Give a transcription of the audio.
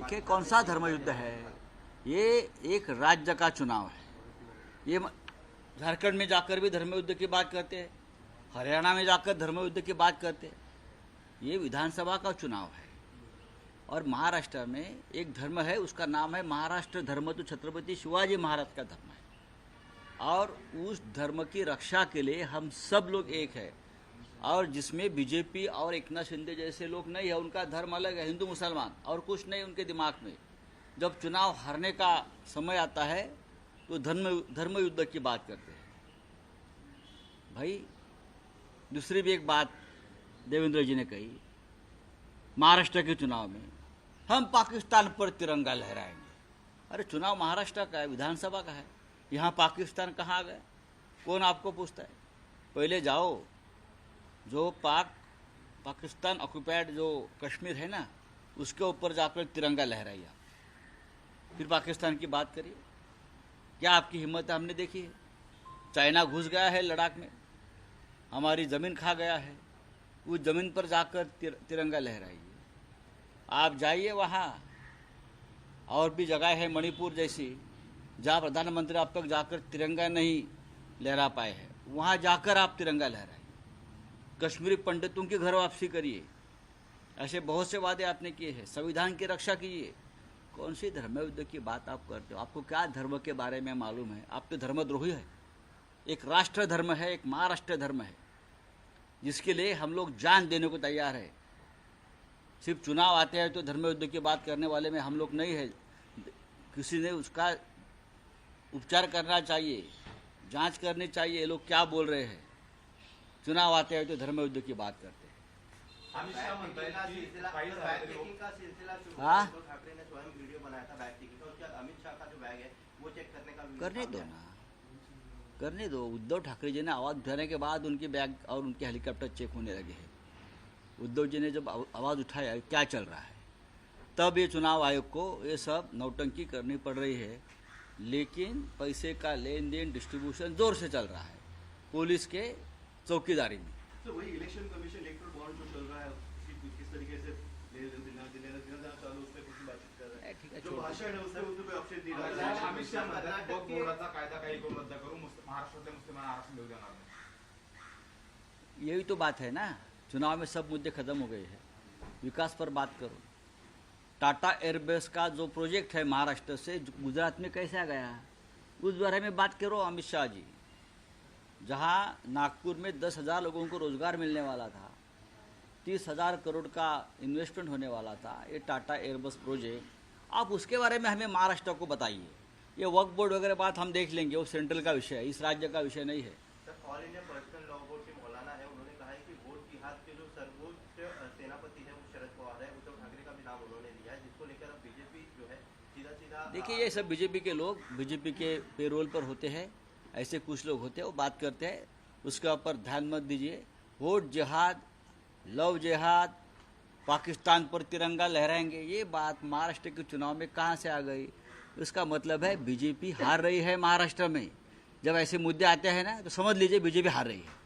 देखिए कौन सा धर्म युद्ध है, ये एक राज्य का चुनाव है। ये झारखंड में जाकर भी धर्म युद्ध की बात करते हैं, हरियाणा में जाकर धर्म युद्ध की बात करते हैं। ये विधानसभा का चुनाव है और महाराष्ट्र में एक धर्म है, उसका नाम है महाराष्ट्र धर्म, तो छत्रपति शिवाजी महाराज का धर्म है और उस धर्म की रक्षा के लिए हम सब लोग एक है। और जिसमें बीजेपी और एकनाथ शिंदे जैसे लोग नहीं है, उनका धर्म अलग है, हिंदू मुसलमान और कुछ नहीं उनके दिमाग में। जब चुनाव हारने का समय आता है तो धर्म युद्ध की बात करते हैं। भाई दूसरी भी एक बात देवेंद्र जी ने कही, महाराष्ट्र के चुनाव में हम पाकिस्तान पर तिरंगा लहराएंगे। अरे चुनाव महाराष्ट्र का है, विधानसभा का है, यहाँ पाकिस्तान कहाँ आ गया? कौन आपको पूछता है? पहले जाओ, जो पाकिस्तान ऑक्युपाइड जो कश्मीर है ना, उसके ऊपर जाकर तिरंगा लहराइए, फिर पाकिस्तान की बात करिए। क्या आपकी हिम्मत है? हमने देखी है। चाइना घुस गया है लद्दाख में, हमारी ज़मीन खा गया है, उस ज़मीन पर जाकर तिरंगा लहराइए। आप जाइए वहाँ, और भी जगह है मणिपुर जैसी, जहाँ प्रधानमंत्री आप तक जाकर तिरंगा नहीं लहरा पाए हैं, वहाँ जाकर आप तिरंगा लहराइए। कश्मीरी पंडितों की घर वापसी करिए। ऐसे बहुत से वादे आपने किए हैं। संविधान की रक्षा कीजिए। कौन सी धर्म युद्ध की बात आप करते हो? आपको क्या धर्म के बारे में मालूम है? आप तो धर्मद्रोही है। एक राष्ट्र धर्म है, एक महाराष्ट्र धर्म है, जिसके लिए हम लोग जान देने को तैयार है। सिर्फ चुनाव आते हैं तो धर्म युद्ध की बात करने वाले में हम लोग नहीं है। किसी ने उसका उपचार करना चाहिए, जांच करनी चाहिए, ये लोग क्या बोल रहे हैं। चुनाव आते हैं तो धर्म युद्ध की बात करते हैं। हाँ, करने दो ना, करने दो। उद्धव ठाकरे जी ने आवाज़ उठाने के बाद उनकी बैग और उनके हेलीकॉप्टर चेक होने लगे हैं। उद्धव जी ने जब आवाज़ उठाया क्या चल रहा है, तब ये चुनाव आयोग को ये सब नौटंकी करनी पड़ रही है। लेकिन पैसे का लेन देन डिस्ट्रीब्यूशन जोर से चल रहा है पुलिस के चौकीदारी में। तो वही इलेक्शन कमीशन इलेक्टोरल बॉन्ड जो चल रहा है, किस तरीके से देना चालू, उस पे कुछ बातचीत कर रहे हैं। ठीक है, जो भाषण है उसमें कोई ऑप्शन नहीं रहा है। अमित शाह म्हणतात बोर्डाचा कायदा काही करून रद्द करू, महाराष्ट्रातल्या मुस्लिमांना आरक्षण देऊ देणार नाही। यही तो बात है ना, चुनाव में सब मुद्दे खत्म हो गए हैं। विकास पर बात करो। टाटा एयरबेस का जो प्रोजेक्ट है महाराष्ट्र से गुजरात में कैसे आ गया, उस बारे में बात करो अमित शाह जी। जहाँ नागपुर में 10,000 लोगों को रोजगार मिलने वाला था, 30,000 करोड़ का इन्वेस्टमेंट होने वाला था, ये टाटा एयरबस प्रोजेक्ट, आप उसके बारे में हमें महाराष्ट्र को बताइए। ये वक्फ बोर्ड वगैरह बात हम देख लेंगे, वो सेंट्रल का विषय है, इस राज्य का विषय नहीं है। Sir, all India personal law board के मौलाना है, उन्होंने कहा है कि वोट जिहाद के जो सर्वोच्च सेनापति है वो शरद पवार है। उद्धव ठाकरे का भी नाम उन्होंने लिया है, जिसको लेकर अब बीजेपी जो है सीधा देखिए, ये सब बीजेपी के लोग बीजेपी के पेरोल पर होते हैं, ऐसे कुछ लोग होते हैं, वो बात करते हैं, उसके ऊपर ध्यान मत दीजिए। वोट जिहाद, लव जिहाद, पाकिस्तान पर तिरंगा लहराएंगे, ये बात महाराष्ट्र के चुनाव में कहाँ से आ गई? इसका मतलब है बीजेपी हार रही है महाराष्ट्र में। जब ऐसे मुद्दे आते हैं ना, तो समझ लीजिए बीजेपी हार रही है।